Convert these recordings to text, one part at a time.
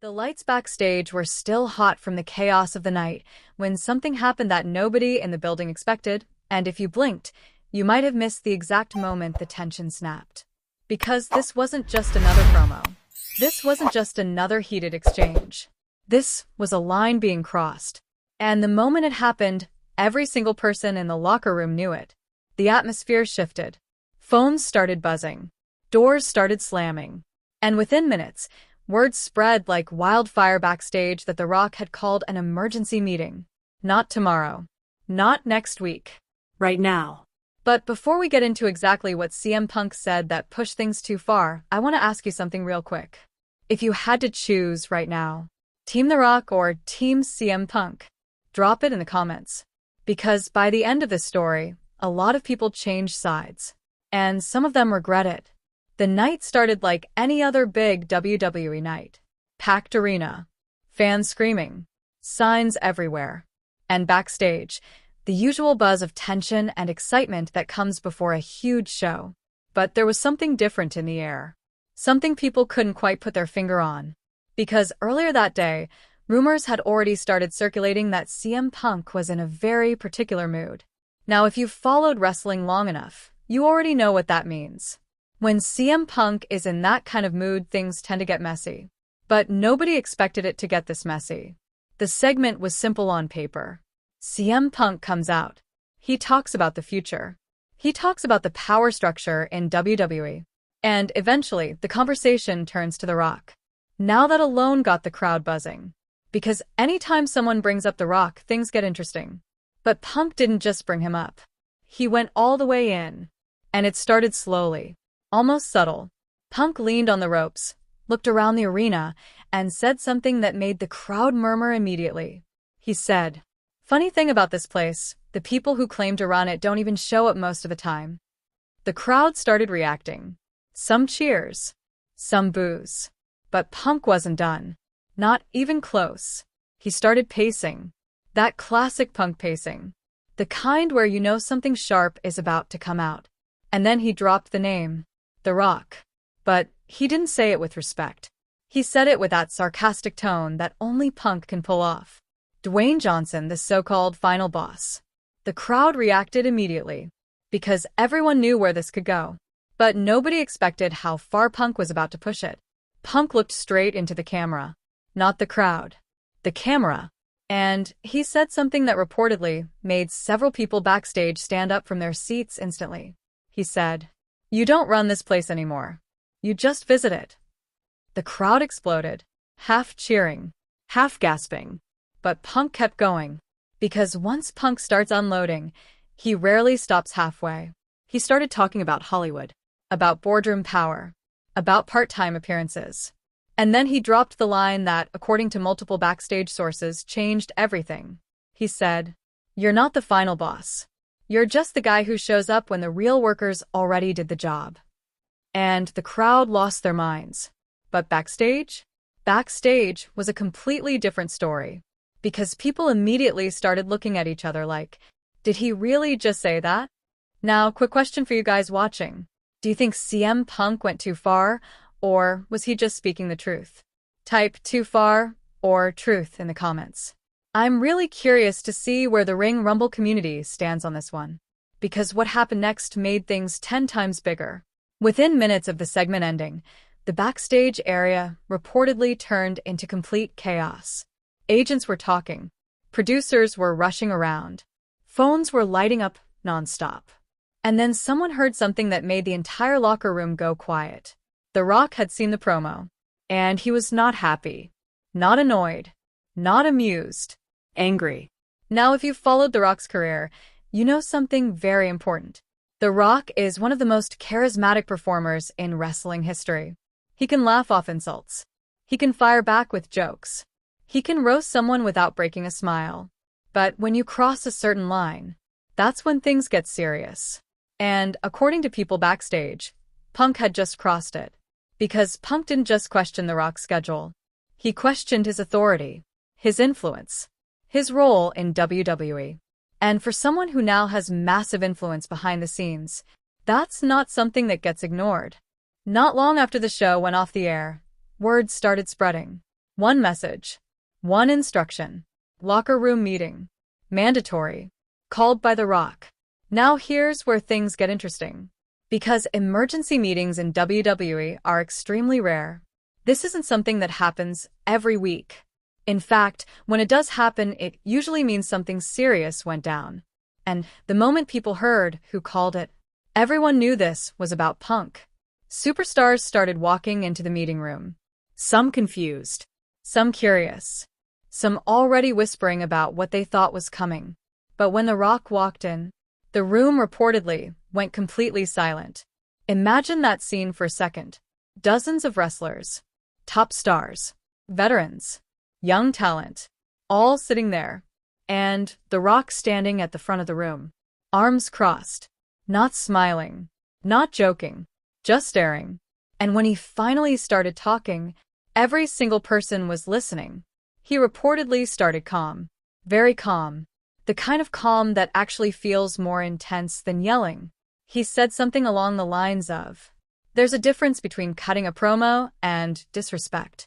The lights backstage were still hot from the chaos of the night when something happened that nobody in the building expected, and if you blinked, you might have missed the exact moment the tension snapped. Because this wasn't just another promo. This wasn't just another heated exchange. This was a line being crossed. And the moment it happened, every single person in the locker room knew it. The atmosphere shifted. Phones started buzzing. Doors started slamming. And within minutes, word spread like wildfire backstage that The Rock had called an emergency meeting. Not tomorrow. Not next week. Right now. But before we get into exactly what CM Punk said that pushed things too far, I want to ask you something real quick. If you had to choose right now, Team The Rock or Team CM Punk, drop it in the comments. Because by the end of this story, a lot of people changed sides. And some of them regret it. The night started like any other big WWE night. Packed arena. Fans screaming. Signs everywhere. And backstage, the usual buzz of tension and excitement that comes before a huge show. But there was something different in the air. Something people couldn't quite put their finger on. Because earlier that day, rumors had already started circulating that CM Punk was in a very particular mood. Now, if you've followed wrestling long enough, you already know what that means. When CM Punk is in that kind of mood, things tend to get messy. But nobody expected it to get this messy. The segment was simple on paper. CM Punk comes out. He talks about the future. He talks about the power structure in WWE. And eventually, the conversation turns to The Rock. Now that alone got the crowd buzzing. Because anytime someone brings up The Rock, things get interesting. But Punk didn't just bring him up. He went all the way in. And it started slowly. Almost subtle. Punk leaned on the ropes, looked around the arena, and said something that made the crowd murmur immediately. He said, "Funny thing about this place, the people who claim to run it don't even show up most of the time." The crowd started reacting. Some cheers. Some boos. But Punk wasn't done. Not even close. He started pacing. That classic Punk pacing. The kind where you know something sharp is about to come out. And then he dropped the name. The Rock. But he didn't say it with respect. He said it with that sarcastic tone that only Punk can pull off. Dwayne Johnson, the so-called final boss. The crowd reacted immediately. Because everyone knew where this could go. But nobody expected how far Punk was about to push it. Punk looked straight into the camera. Not the crowd. The camera. And he said something that reportedly made several people backstage stand up from their seats instantly. He said, "You don't run this place anymore. You just visit it." The crowd exploded, half cheering, half gasping. But Punk kept going. Because once Punk starts unloading, he rarely stops halfway. He started talking about Hollywood, about boardroom power, about part-time appearances. And then he dropped the line that, according to multiple backstage sources, changed everything. He said, "You're not the final boss. You're just the guy who shows up when the real workers already did the job." And the crowd lost their minds. But backstage? Backstage was a completely different story. Because people immediately started looking at each other like, did he really just say that? Now, quick question for you guys watching. Do you think CM Punk went too far, or was he just speaking the truth? Type "too far" or "truth" in the comments. I'm really curious to see where the Ring Rumble community stands on this one. Because what happened next made things 10 times bigger. Within minutes of the segment ending, the backstage area reportedly turned into complete chaos. Agents were talking. Producers were rushing around. Phones were lighting up nonstop. And then someone heard something that made the entire locker room go quiet. The Rock had seen the promo. And he was not happy. Not annoyed. Not amused. Angry. Now, if you've followed The Rock's career, you know something very important. The Rock is one of the most charismatic performers in wrestling history. He can laugh off insults. He can fire back with jokes. He can roast someone without breaking a smile. But when you cross a certain line, that's when things get serious. And according to people backstage, Punk had just crossed it. Because Punk didn't just question The Rock's schedule. He questioned his authority, his influence, his role in WWE. And for someone who now has massive influence behind the scenes, that's not something that gets ignored. Not long after the show went off the air, word started spreading. One message. One instruction. Locker room meeting. Mandatory. Called by The Rock. Now here's where things get interesting. Because emergency meetings in WWE are extremely rare. This isn't something that happens every week. In fact, when it does happen, it usually means something serious went down. And the moment people heard who called it, everyone knew this was about Punk. Superstars started walking into the meeting room. Some confused. Some curious. Some already whispering about what they thought was coming. But when The Rock walked in, the room reportedly went completely silent. Imagine that scene for a second. Dozens of wrestlers, top stars, veterans, young talent, all sitting there, and The Rock standing at the front of the room, arms crossed, not smiling, not joking, just staring. And when he finally started talking, every single person was listening. He reportedly started calm, very calm, the kind of calm that actually feels more intense than yelling. He said something along the lines of, "There's a difference between cutting a promo and disrespect."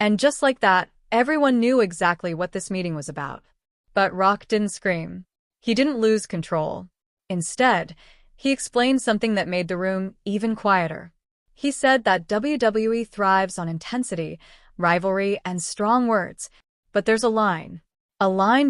And just like that, everyone knew exactly what this meeting was about. But Rock didn't scream. He didn't lose control. Instead, he explained something that made the room even quieter. He said that WWE thrives on intensity, rivalry, and strong words, but there's a line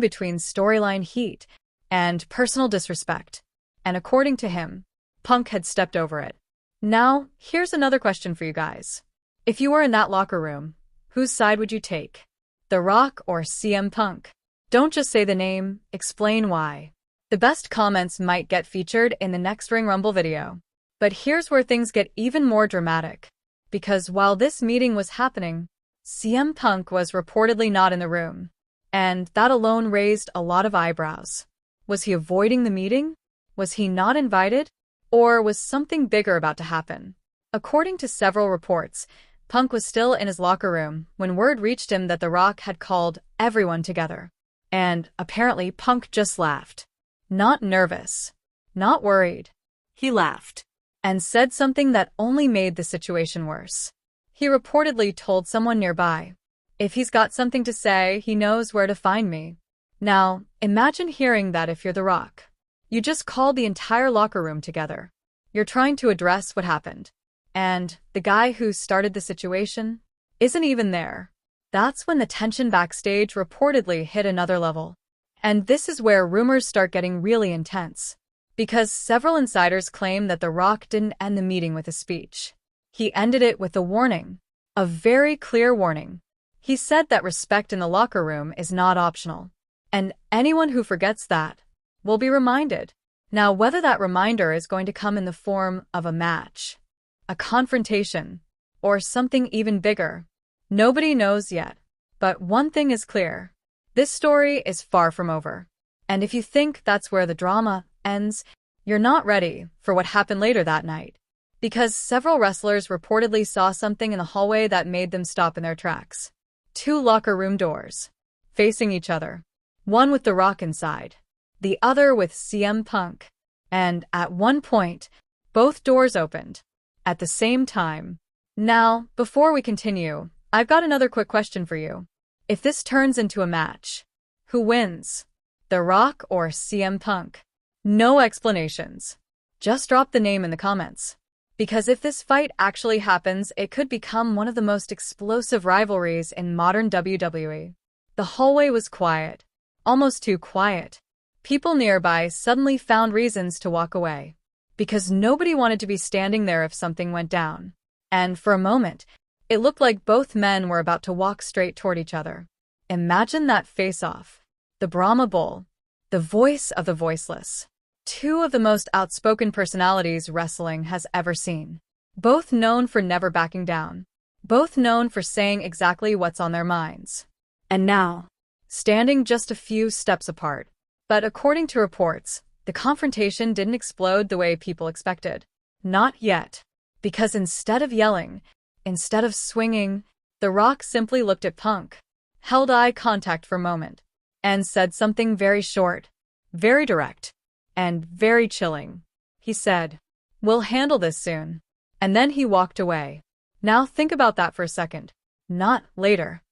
between storyline heat and personal disrespect. And according to him, Punk had stepped over it. Now, here's another question for you guys. If you were in that locker room, whose side would you take? The Rock or CM Punk? Don't just say the name, explain why. The best comments might get featured in the next Ring Rumble video. But here's where things get even more dramatic. Because while this meeting was happening, CM Punk was reportedly not in the room. And that alone raised a lot of eyebrows. Was he avoiding the meeting? Was he not invited? Or was something bigger about to happen? According to several reports, Punk was still in his locker room when word reached him that The Rock had called everyone together. And apparently Punk just laughed. Not nervous. Not worried. He laughed. And said something that only made the situation worse. He reportedly told someone nearby, "If he's got something to say, he knows where to find me." Now, imagine hearing that if you're The Rock. You just called the entire locker room together. You're trying to address what happened. And the guy who started the situation isn't even there. That's when the tension backstage reportedly hit another level. And this is where rumors start getting really intense. Because several insiders claim that The Rock didn't end the meeting with a speech. He ended it with a warning. A very clear warning. He said that respect in the locker room is not optional. And anyone who forgets that will be reminded. Now, whether that reminder is going to come in the form of a match, a confrontation, or something even bigger, nobody knows yet. But one thing is clear. This story is far from over. And if you think that's where the drama ends, you're not ready for what happened later that night. Because several wrestlers reportedly saw something in the hallway that made them stop in their tracks. 2 locker room doors, facing each other. One with The Rock inside, the other with CM Punk. And at one point, both doors opened at the same time. Now, before we continue, I've got another quick question for you. If this turns into a match, who wins? The Rock or CM Punk? No explanations. Just drop the name in the comments. Because if this fight actually happens, it could become one of the most explosive rivalries in modern WWE. The hallway was quiet. Almost too quiet. People nearby suddenly found reasons to walk away. Because nobody wanted to be standing there if something went down. And for a moment, it looked like both men were about to walk straight toward each other. Imagine that face-off. The Brahma Bull. The voice of the voiceless. 2 of the most outspoken personalities wrestling has ever seen. Both known for never backing down. Both known for saying exactly what's on their minds. And now, standing just a few steps apart. But according to reports, the confrontation didn't explode the way people expected. Not yet. Because instead of yelling, instead of swinging, The Rock simply looked at Punk, held eye contact for a moment, and said something very short, very direct, and very chilling. He said, "We'll handle this soon." And then he walked away. Now think about that for a second. Not later.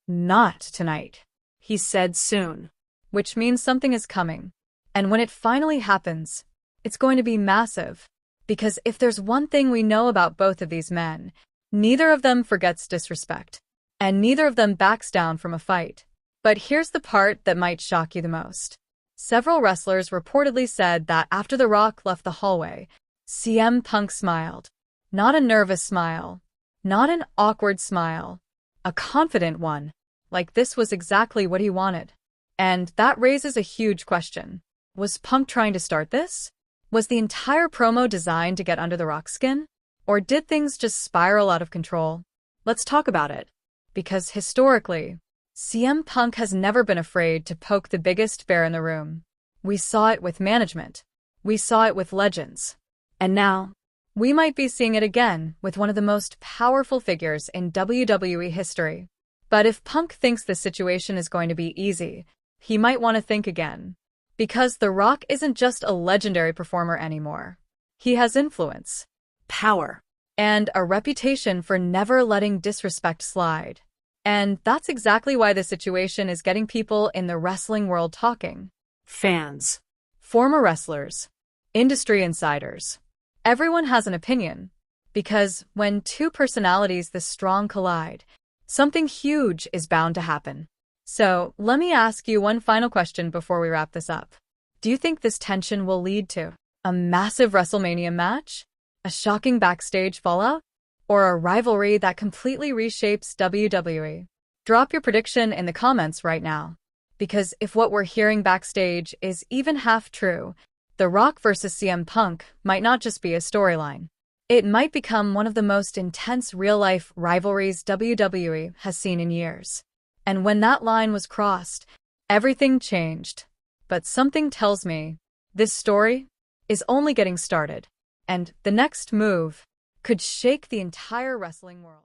Not tonight. He said soon, which means something is coming. And when it finally happens, it's going to be massive. Because if there's one thing we know about both of these men, neither of them forgets disrespect. And neither of them backs down from a fight. But here's the part that might shock you the most. Several wrestlers reportedly said that after The Rock left the hallway, CM Punk smiled. Not a nervous smile. Not an awkward smile. A confident one. Like this was exactly what he wanted. And that raises a huge question. Was Punk trying to start this? Was the entire promo designed to get under The Rock's skin? Or did things just spiral out of control? Let's talk about it. Because historically, CM Punk has never been afraid to poke the biggest bear in the room. We saw it with management. We saw it with legends. And now, we might be seeing it again with one of the most powerful figures in WWE history. But if Punk thinks this situation is going to be easy, he might want to think again. Because The Rock isn't just a legendary performer anymore. He has influence, power, and a reputation for never letting disrespect slide. And that's exactly why the situation is getting people in the wrestling world talking. Fans, former wrestlers, industry insiders. Everyone has an opinion. Because when two personalities this strong collide, something huge is bound to happen. So, let me ask you one final question before we wrap this up. Do you think this tension will lead to a massive WrestleMania match? A shocking backstage fallout? Or a rivalry that completely reshapes WWE? Drop your prediction in the comments right now. Because if what we're hearing backstage is even half true, The Rock versus CM Punk might not just be a storyline. It might become one of the most intense real-life rivalries WWE has seen in years. And when that line was crossed, everything changed. But something tells me this story is only getting started. And the next move could shake the entire wrestling world.